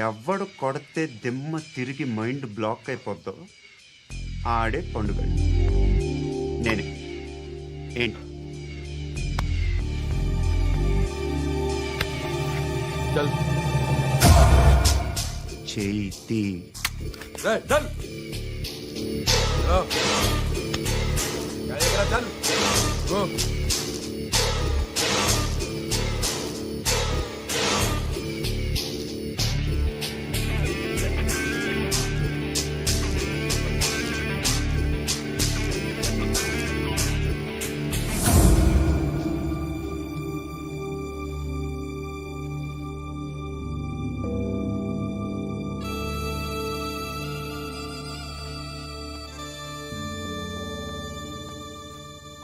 ఎవడు కొడితే దిమ్మ తిరిగి మైండ్ బ్లాక్ అయిపోద్దో ఆడే పండుగ. నేనే. ఏంటి? చేతి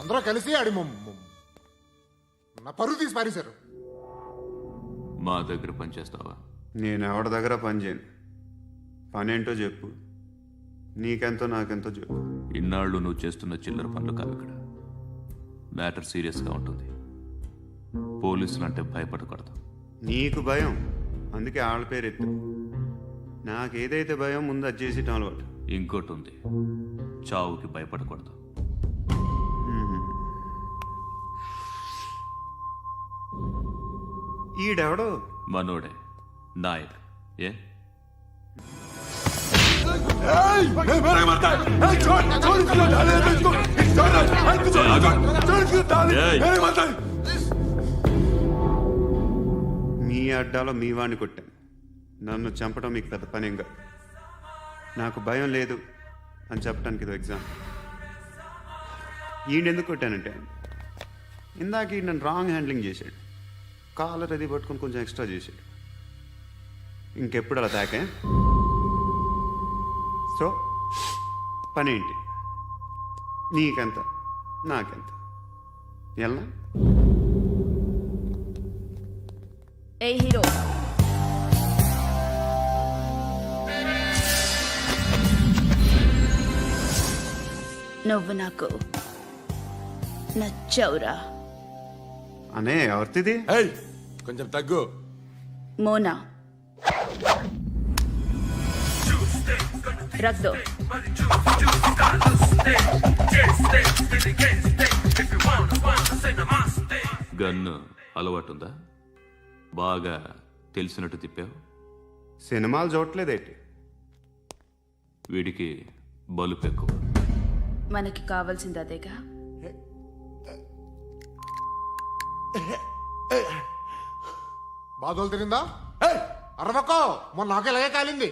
అందరూ కలిసి ఆడి నా పరువు తీసి పారేశారు. మా దగ్గర పనిచేస్తావా? నేను ఎవరి దగ్గర పని చేయను. పనేంటో చెప్పు. నీకెంతో నాకెంతో చెప్పు. ఇన్నాళ్ళు నువ్వు చేస్తున్న చిల్లర పనులు కావు ఇక్కడ. మ్యాటర్ సీరియస్గా ఉంటుంది. పోలీసులు అంటే భయపడకూడదు. నీకు భయం, అందుకే ఆళ్ళ పేరు ఎత్తు. నాకేదైతే భయం ముందు అది చేసి అలవాటు. ఇంకోటి ఉంది, చావుకి భయపడకూడదు. ఈడెవడో మనోడే నాయక్. ఏ మీ అడ్డాలో మీ వాడిని కొట్టాను. నన్ను చంపడం మీకు పెద్ద పనేంగా. నాకు భయం లేదు అని చెప్పడానికి ఇది ఎగ్జామ్. ఈయనెందుకు కొట్టానంటే ఇందాక ఈ నన్ను రాంగ్ హ్యాండ్లింగ్ చేశాడు. కాలర్ అది పట్టుకొని కొంచెం ఎక్స్ట్రా చేశాడు. ఇంకెప్పుడు అలా తాకే. సో పనేంటి? నీకెంత నాకెంత? ఎలా? ఏ హీరో, నువ్వు నాకు నచ్చవురా. అనే ఎవరిది? కొంచెం తగ్గు. మోనా రక్ దో. గన్ను అలవాటుందా? బాగా తెలిసినట్టు తిప్పావు. సినిమాలు చూడట్లేదేంటి? వీడికి బలుపు ఎక్కువ. మనకి కావాల్సింది అదేగా. బాధలు తిరిందా? అరవకో, మొన్న నాకు ఇలాగే కాలింది.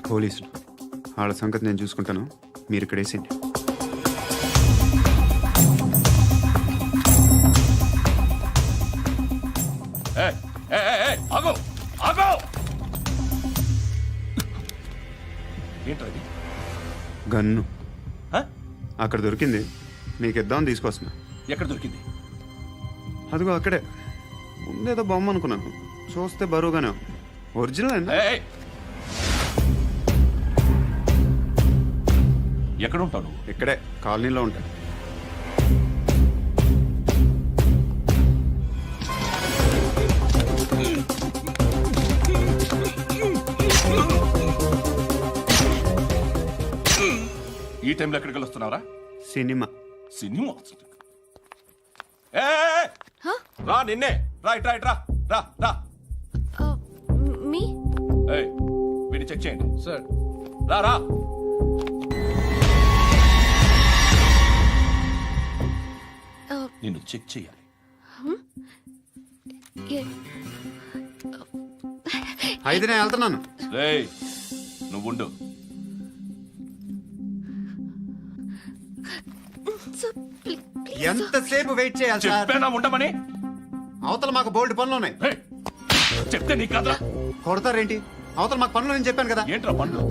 పోలీసులు వాళ్ళ సంగతి నేను చూసుకుంటాను. మీరు ఇక్కడ వేసేయండి. ఏంటది? గన్ను అక్కడ దొరికింది. మీకు ఇద్దామని తీసుకొస్తున్నా. ఎక్కడ దొరికింది? అదిగో అక్కడే. ముందేదో బొమ్మ అనుకున్నాను, చూస్తే బరువుగానే ఒరిజినల్ అండి. ఎక్కడ ఉంటాను? ఇక్కడే కాలనీలో ఉంటాను. ఈ టైంలో ఎక్కడికి వస్తున్నావురా? సినిమా. సినిమా రా, నిన్నే రా, ఇట్రా ఇట్రా, రా రా. మీ వీడిని చెక్ చేయండి సార్. రా రా. నిన్ను చెక్ చేయాలి. అయితే నేను వెళ్తున్నాను. రేయ్, నువ్వుండు. ఎంతసేపు వెయిట్ చేయాలి సార్? చెప్పేనా ఉండమని? అవతల మాకు బోల్డ్ పనులు ఉన్నాయి. చెప్తే నీకు కాదురా. కొడతారేంటి? అవతల మాకు పనులు నేను చెప్పాను కదా. ఏంట్రా పనులు?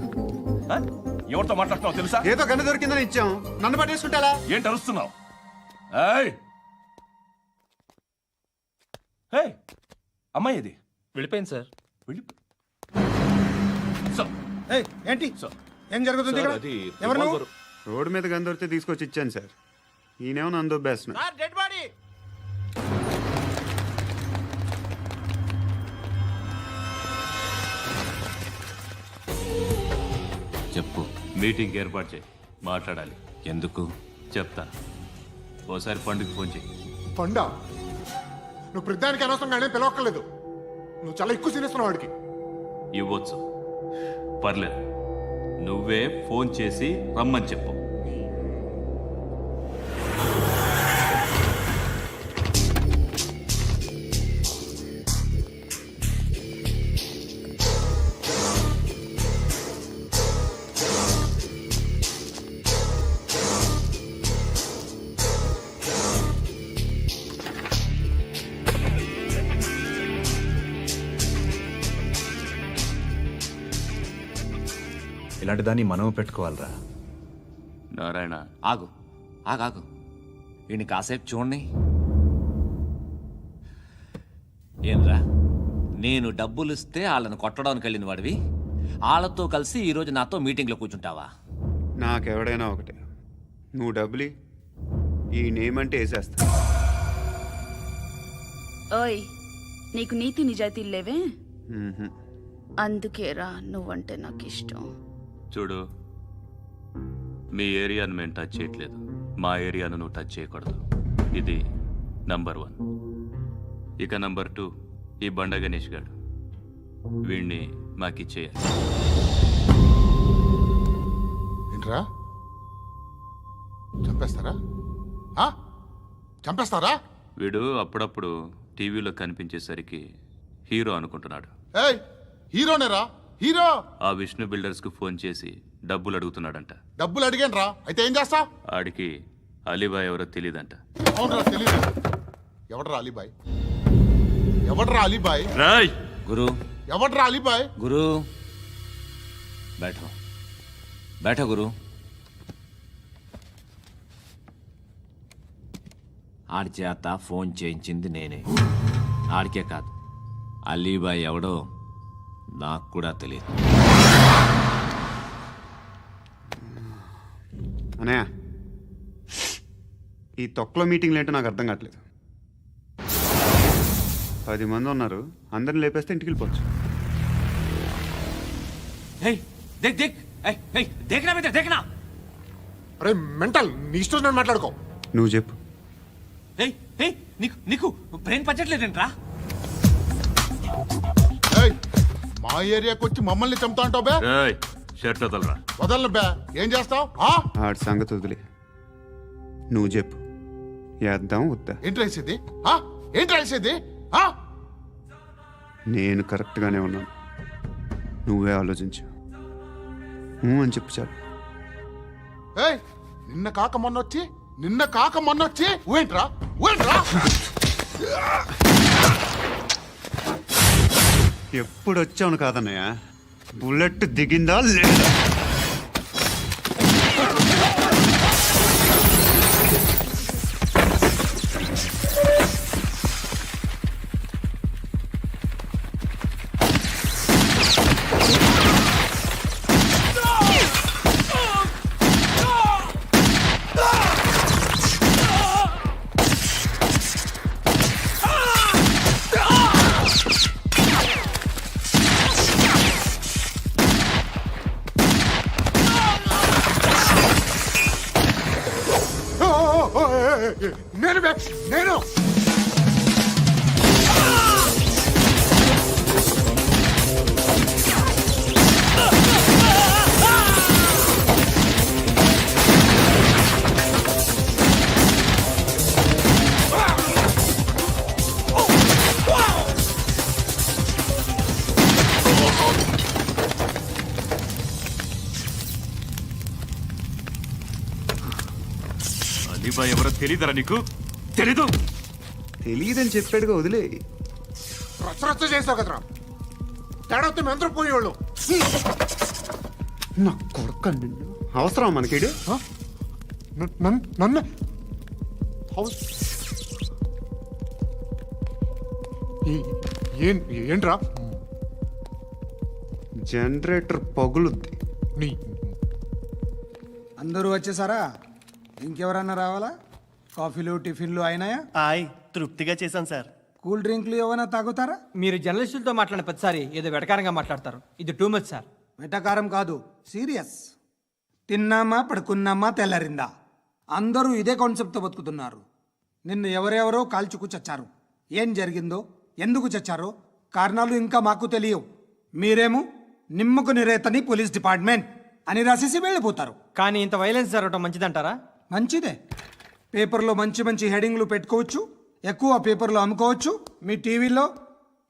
ఎవరితో మాట్లాడుతున్నావు తెలుసా? ఏదో గన్ను దొరికిందని ఇచ్చాం, నన్ను పట్టేసుకుంటా. ఏంటి అరుస్తున్నావు? అమ్మాయి ఇది వెళ్ళిపోయింది సార్. ఏంటి ఏం జరుగుతుంది ఇక్కడ? ఎవరు నువ్వు? రోడ్డు మీద గందొరితే తీసుకొచ్చి ఇచ్చాను సార్. ఈయనేమో నన్ను దొబ్బేస్తున్నా. Sir dead body. చెప్పు. మీటింగ్ ఏర్పాటు చేయి, మాట్లాడాలి. ఎందుకు? చెప్తా. ఓసారి పండుగ ఫోన్ చేయి. పండా నువ్వు ప్రతిదానికి అనవసరంగానే పిలవక్కర్లేదు. నువ్వు చాలా ఎక్కువ సీనిస్తున్నావు వాడికి. ఇవ్వచ్చు, పర్లేదు. నువ్వే ఫోన్ చేసి రమ్మని చెప్పు. ఇలాంటి దాన్ని మనం పెట్టుకోవాలరా. నారాయణ, ఆగు ఆగాగు, వీడిని కాసేపు చూడండి. ఏంరా, నేను డబ్బులు ఇస్తే వాళ్ళని కొట్టడానికి వెళ్ళిన వాడివి, వాళ్ళతో కలిసి ఈరోజు నాతో మీటింగ్లో కూర్చుంటావా? నాకెవడైనా ఒకటే. నువ్వు డబ్బులి, ఈ నేమ్ అంటే వేసేస్తా. ఓయ్, నీకు నీతి నిజాయితీలు లేవే? మ్మ్హ. అందుకేరా నువ్వంటే నాకు ఇష్టం. చూడు, మీ ఏరియాను మేము టచ్ చేయట్లేదు, మా ఏరియాను నువ్వు టచ్ చేయకూడదు. ఇది నంబర్ 1. ఇక నంబర్ 2, ఈ బండ గణేష్ గాడు, వీణ్ణి మాకిచ్చేయాలి. ఏంట్రా చంపేస్తారా? ఆ? చంపేస్తారా? వీడు అప్పుడప్పుడు టీవీలో కనిపించేసరికి హీరో అనుకుంటున్నాడు. ఏయ్, హీరోనేరా, హీరో. ఆ విష్ణు బిల్డర్స్కు ఫోన్ చేసి డబ్బులు అడుగుతున్నాడంట. డబ్బులు అడిగాను రా, అయితే ఏం చేస్తా? ఆడికి అలీబాయ్ ఎవరో తెలియదంట. అవునరా, తెలీదు. ఎవడరా అలీబాయ్? ఎవడరా అలీబాయ్? రాయ్ గురు, ఎవడరా అలీబాయ్? గురు, బైఠో బైఠో గురు. ఆడి చేత ఫోన్ చేయించింది నేనే. ఆడికే కాదు, అలీబాయ్ ఎవడో నాకు కూడా తెలియదు. అనయ్య, ఈ తొక్కలో మీటింగ్లు ఏంటో నాకు అర్థం కావట్లేదు. 10 మంది ఉన్నారు, అందరిని లేపేస్తే ఇంటికి వెళ్ళిపోవచ్చు. హే, దేక్ దేక్, హే దేకనా బేటా, దేకనా. అరే మెంటల్, నీ ఇష్టం నేను మాట్లాడుకో. నువ్వు చెప్పు. హే హే, నీకు నీకు బ్రెయిన్ పచ్చట్లేదంట్రా. ఏయ్, మా ఏరియాకి వచ్చి మమ్మల్ని చంపుతా అంటావు బే? రాయ్ షర్ట్ వదలరా. వదలను బే. ఏం చేస్తావు? ఆడి సంగతి వదిలే, నువ్వు చెప్పు. వేద్దాం వద్దా? ఏంటి రాసేది? ఏంటి రాసేది? నేను కరెక్ట్గానే ఉన్నాను, నువ్వే ఆలోచించు. అని చెప్పు చాలు. ఏయ్, నిన్న కాక మొన్నొచ్చి ఊయంట్రా. ఎప్పుడు వచ్చావును కాదన్నయ్య, బుల్లెట్ దిగిందా లేదా? నేను బే, నేను. అలీబాయ్ ఎవరో తెలీదరా నీకు? తెలీదు? తెలియదని చెప్పాడుగా, వదిలే. రచ్చ చేసావు కదరా. తేడా వస్తే మెంతరం పోయేవాళ్ళు. నా కొడుకు నిన్ను అవసరం మనకిడు. నన్ను ఏంట్రా? జనరేటర్ పగులుద్ది. నీ అందరూ వచ్చేసారా? ఇంకెవరన్నా రావాలా? కాఫీలు టిఫిన్లు అయినాయా? ఆయ్ తృప్తిగా చేశాను సార్. కూల్ డ్రింక్లు ఏమైనా తాగుతారా? మీరు జర్నలిస్టులతో మాట్లాడిన ప్రతిసారి ఏదో వెటకారంగా మాట్లాడతారు. ఇది టూ మచ్ సార్. వెటకారం కాదు, సీరియస్. తిన్నామా పడుకున్నామా తెల్లరిందా, అందరూ ఇదే కాన్సెప్ట్తో బతుకుతున్నారు. నిన్ను ఎవరెవరో కాల్చుకు చచ్చారు. ఏం జరిగిందో, ఎందుకు చచ్చారో కారణాలు ఇంకా మాకు తెలియవు. మీరేమో నిమ్మకు నిరేతని పోలీస్ డిపార్ట్మెంట్ అని రాసేసి వెళ్ళిపోతారు. కానీ ఇంత వైలెన్స్ జరగటం మంచిదంటారా? మంచిదే. పేపర్లో మంచి మంచి హెడింగ్లు పెట్టుకోవచ్చు, ఎక్కువ పేపర్లు అమ్ముకోవచ్చు. మీ టీవీలో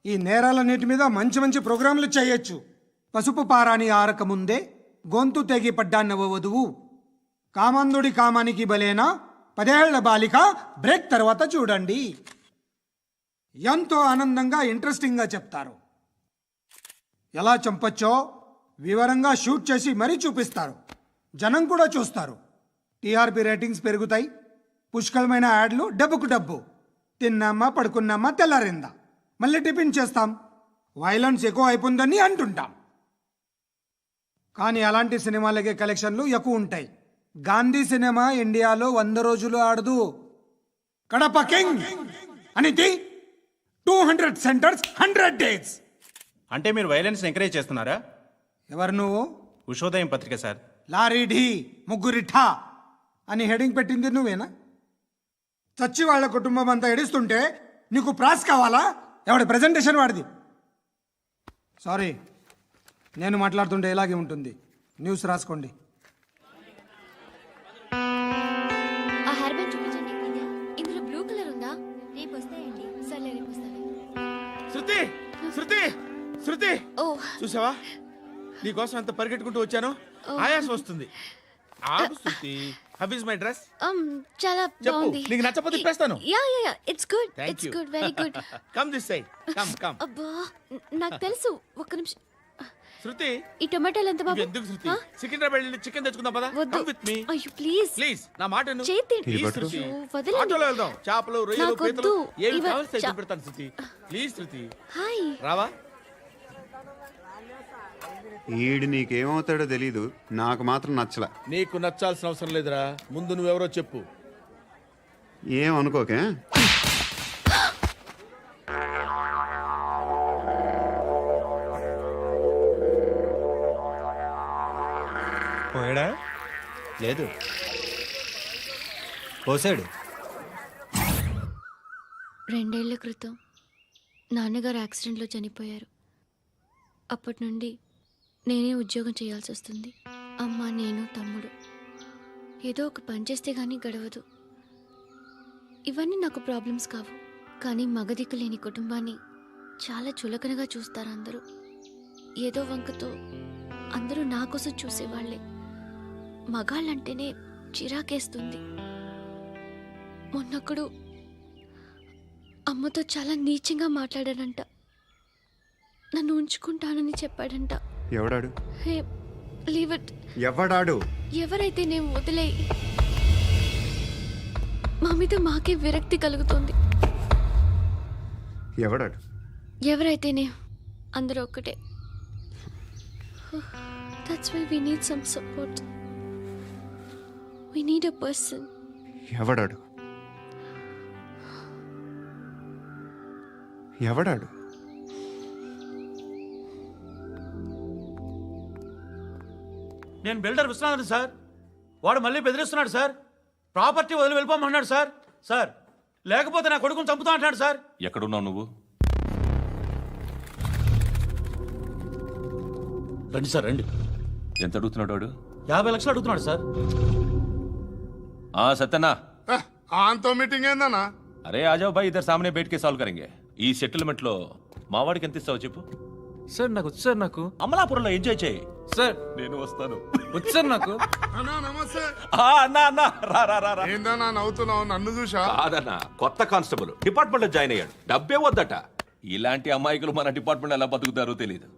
ఈ నేరాలన్నిటి మీద మంచి మంచి ప్రోగ్రాంలు చేయొచ్చు. పసుపు పారాని ఆరక ముందే గొంతు తెగి పడ్డాన్నవ వధువు, కామందుడి కామానికి బలేనా 10 ఏళ్ల బాలిక బ్రేక్ తర్వాత చూడండి. ఎంతో ఆనందంగా ఇంట్రెస్టింగ్గా చెప్తారు. ఎలా చంపచ్చో వివరంగా షూట్ చేసి మరీ చూపిస్తారు. జనం కూడా చూస్తారు. టీఆర్పీ రేటింగ్స్ పెరుగుతాయి. పుష్కలమైన యాడ్లు, డబ్బుకు డబ్బు. తిన్నామా పడుకున్నామా తెల్లారిందా, మళ్ళీ టిఫిన్ చేస్తాం. వైలెన్స్ ఎక్కువ అయిపోయిందని అంటుంటాం. కానీ అలాంటి సినిమాలకే కలెక్షన్లు ఎక్కువ ఉంటాయి. గాంధీ సినిమా ఇండియాలో 100 రోజులు ఆడదు. కడప కింగ్ అనితి 200 సెంటర్స్ 100 డేస్. అంటే మీరు వైలెన్స్ ఎంకరేజ్ చేస్తున్నారా? ఎవరు నువ్వు? ఉషోదయం పత్రిక సార్. లారీ ఢీ ముగ్గురిఠా అని హెడింగ్ పెట్టింది నువ్వేనా? చచ్చి వాళ్ళ కుటుంబం అంతా ఎడుస్తుంటే నీకు ప్రాస్ కావాలా? ఎవడి ప్రెజెంటేషన్ వాడిది. సారీ, నేను మాట్లాడుతుంటే ఇలాగే ఉంటుంది. న్యూస్ రాసుకోండి. ఆ హెయిర్ బ్యాండ్ చూపించండి. ఇందులో బ్లూ కలర్ ఉందా? రేపు వస్తాయండి. సర్లే రేపు వస్తాను. శృతి శృతి శృతి, ఓ చూసావా నీకోసం ఎంత పరిగెట్టుకుంటూ వచ్చాను. ఆయాసం వస్తుంది. ఆగు Shruti. How is my dress? చాలా చెప్పు. బాగుంది. నీకు నచ్చకపోతే తిప్పేస్తాను. Ya ya ya, it's good. Thank it's you. Good, very good. Come this side. Come. అబ్బా, నాకు తెలుసు. ఒక్క నిమిషం. శృతి, ఈ టొమాటోలు ఎంత బాబు? ఎందుకు శృతి? సికింద్రాబాద్ వెళ్ళి చికెన్ తెచ్చుకుందాం పదా. వద్దు. కమ్ విత్ మీ అయ్యో ప్లీజ్ ప్లీజ్. నా మాట విను. చేతి ప్లీజ్ శృతి. అయ్యో, వదలండి. ఆటోలో వెళ్దాం. చేపలు, రొయ్యలు, నాకు పీతలు వద్దు. ఏమి ఇవ- కావాలి చా- పెడతాను శృతి. Please Shruti. హాయ్. రావా? ఈడు నీకేమవుతాడో తెలీదు, నాకు మాత్రం నచ్చలా. నీకు నచ్చాల్సిన అవసరం లేదురా. ముందు నువ్వెవరో చెప్పు. ఏం అనుకోకే. పోయాడా? లేదు, పోసాడు. 2 ఏళ్ల క్రితం నాన్నగారు యాక్సిడెంట్లో చనిపోయారు. అప్పటి నుండి నేనే ఉద్యోగం చేయాల్సి వస్తుంది. అమ్మ, నేను, తమ్ముడు. ఏదో ఒక పని చేస్తే కానీ గడవదు. ఇవన్నీ నాకు ప్రాబ్లమ్స్ కావు. కానీ మగదిక్కు లేని కుటుంబాన్ని చాలా చులకనగా చూస్తారు అందరూ. ఏదో వంకతో అందరూ నా కోసం చూసేవాళ్లే. మగాళ్ళంటేనే చిరాకేస్తుంది. మొన్నొక్కడు అమ్మతో చాలా నీచంగా మాట్లాడాడంట. నన్ను ఉంచుకుంటానని చెప్పాడంట. ఎవడాడు? హే, లీవ్ ఇట్. ఎవడాడు? ఎవరైతే నేను వదిలేయి. మా మీద మాకే విరక్తి కలుగుతుంది. ఎవడాడు? ఎవరైతేనే అందరూ ఒక్కటే. That's why we need some support. We need a person. ఎవడాడు? ఎవడాడు? నేను బిల్డర్ విశ్వనాథన్ సార్. వాడు మళ్ళీ బెదిరిస్తున్నాడు సార్. ప్రాపర్టీ వదిలి వెళ్ళిపోమన్నాడు సార్. సార్, లేకపోతే నా కొడుకుని చంపుతా అంటున్నాడు సార్. ఎక్కడున్నావు నువ్వు? రండి సార్, రండి. ఎంత అడుగుతున్నాడు వాడు? 50 లక్షలు అడుగుతున్నాడు సార్. సత్యనా, ఆంతో మీటింగ్ ఏందన్నా? అరే ఆజావ్ భాయ్, ఇద్దరు సామనే బయటకే సాల్వ్ కరెంగే. ఈ సెటిల్మెంట్ లో మావాడికి ఎంత ఇస్తావు చెప్పు. సార్ నాకు వచ్చు సార్. నాకు అమలాపురంలో ఎంజాయ్ చేయి సార్. నేను వస్తాను. వచ్చు సార్ నాకు. అన్నా నమస్తే. అన్నా రా. ఏందన్నా నవ్వుతున్నావు? నన్ను చూసా? కాదన్నా, కొత్త కానిస్టేబుల్ డిపార్ట్మెంట్ లో జాయిన్ అయ్యాడు. డబ్బే వద్దట. ఇలాంటి అమాయకులు మన డిపార్ట్మెంట్ ఎలా బతుకుతారో తెలియదు.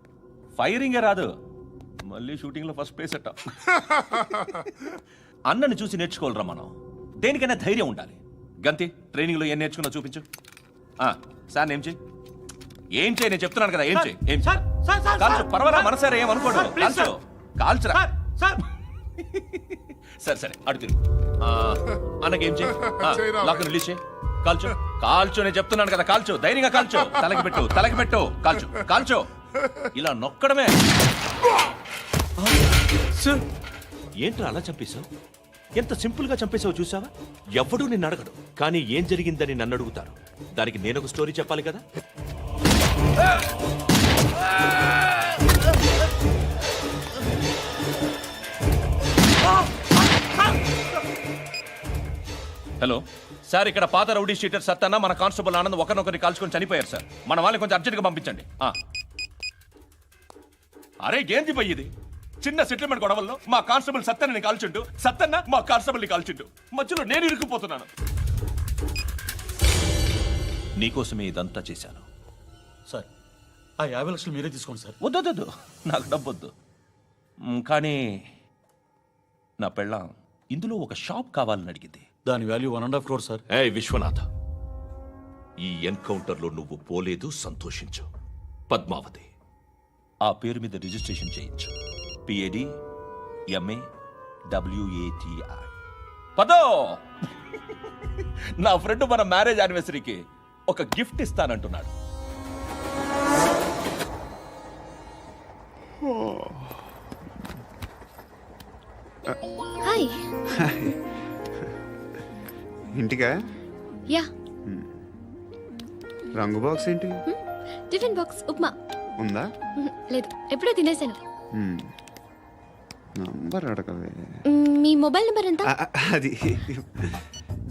ఫైరింగే రాదు, మళ్ళీ షూటింగ్ లో ఫస్ట్ ప్లేస్ అట్ట. అన్నని చూసి నేర్చుకోవాలరా మనం. దేనికైనా ధైర్యం ఉండాలి. గంతి, ట్రైనింగ్ లో ఏం నేర్చుకున్నా చూపించు. సార్ ఏం చేయి, ఏం చేయి, నేను చెప్తున్నాను కదా. ఏం చేయి, ఏం సార్, సార్, సార్, కాల్చు. సార్, పర్వాలా, సార్, మనసారా ఏమనుకోడు. సార్, ప్లీజ్ కాల్చు, కాల్చురా. Sir, sir. సరే సరే అడు తిరుగు అన్నకేం చేయి చేయరా. లాక్ రిలీజ్ చేయి కాల్చో కాల్చో నేను చెప్తున్నాను కదా కాల్చో ధైర్యంగా కాల్చో తలకి పెట్టు కాల్చో కాల్చో ఇలా నొక్కడమే ఏంట్రా అలా చంపేశావు? ఎంత సింపుల్ గా చంపేశావు చూసావా? ఎవడూ నిన్ను అడగడు, కానీ ఏం జరిగిందని నన్ను అడుగుతారు. దానికి నేను ఒక స్టోరీ చెప్పాలి కదా. హలో సార్, ఇక్కడ పాత రౌడీ షీటర్ సత్తన్న మన కానిస్టేబుల్ ఆనంద్ ఒకరినొకరిని కాల్చుకొని చనిపోయారు సార్. మన వాళ్ళని కొంచెం అర్జెంట్గా పంపించండి. అరే ఏంది పోయి ఇది? చిన్న సెటిల్మెంట్ గొడవల్లో మా కానిస్టేబుల్ సత్తన్నని కాల్చుండు, సత్తన్న మా కానిస్టేబుల్ని కాల్చుండు. మధ్యలో నేను ఇరుక్కుపోతున్నాను. నీకోసమే ఇదంతా చేశాను. సార్ ఆ 50 లక్షలు మీరే తీసుకోండి సార్. వద్దొద్దు, నాకు డబ్బొద్దు. కానీ నా పెళ్ళాం ఇందులో ఒక షాప్ కావాలని అడిగింది. దాని వాల్యూ 1.5 crore సార్. ఏయ్ విశ్వనాథ, ఈ ఎన్కౌంటర్లో నువ్వు పోలేదు, సంతోషించు. పద్మావతి ఆ పేరు మీద రిజిస్ట్రేషన్ చేయించు. PAD MA WATI. పదో నా ఫ్రెండ్ మన మ్యారేజ్ యానివర్సరీకి ఒక గిఫ్ట్ ఇస్తానంటున్నాడు. హాయ్. ఇంటికా? యా. రంగు బాక్స్ ఏంటి? Tiffin box upma. ఉందా? లేదు, ఎప్పుడో తినేసాను. నంబర్ అడగవే. మీ మొబైల్ నెంబర్ ఎంత? అది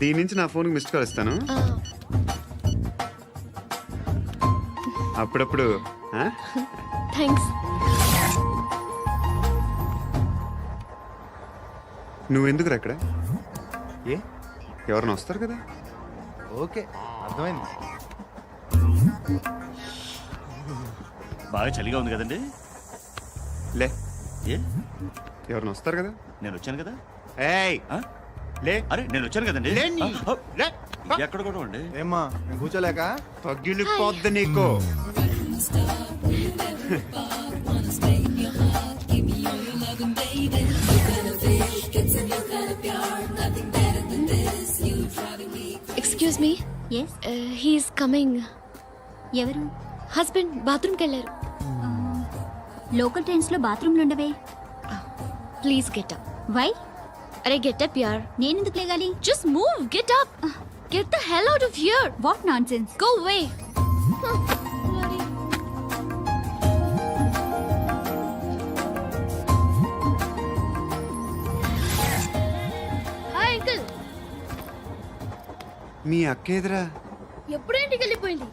దీని నుంచి నా ఫోన్కి మిస్డ్ కాల్ ఇస్తాను. అప్పుడప్పుడు. థ్యాంక్స్. నువ్వెందుకురా అక్కడ? ఏ ఎవరైనా వస్తారు కదా. ఓకే, అర్థమైంది. బాగా చలిగా ఉంది కదండి. లే, ఏ ఎవరైనా వస్తారు కదా. నేను వచ్చాను కదా. ఏయ్ లే. అరే నేను వచ్చాను కదండి. లే నీ. లే. ఎక్కడ కూడా అండి. ఏమ్మా నేను కూర్చోలేక? తగ్గిలిపోద్ది నీకు. Excuse me. He's coming. ఎవరు? హస్బెండ్ బాత్రూమ్కి వెళ్ళారు. లోకల్ ట్రైన్స్ లో బాత్రూమ్లు ఉండవే. Please get up. వై? అరే గెట్ అప్ యార్. నేనెందుకు లేగాలి? Just move, get up. Get the hell out of here. What nonsense. Go away. Hi uncle. మీ అక్క ఎదురా? ఎప్పుడు ఇంటికి వెళ్ళిపోయింది?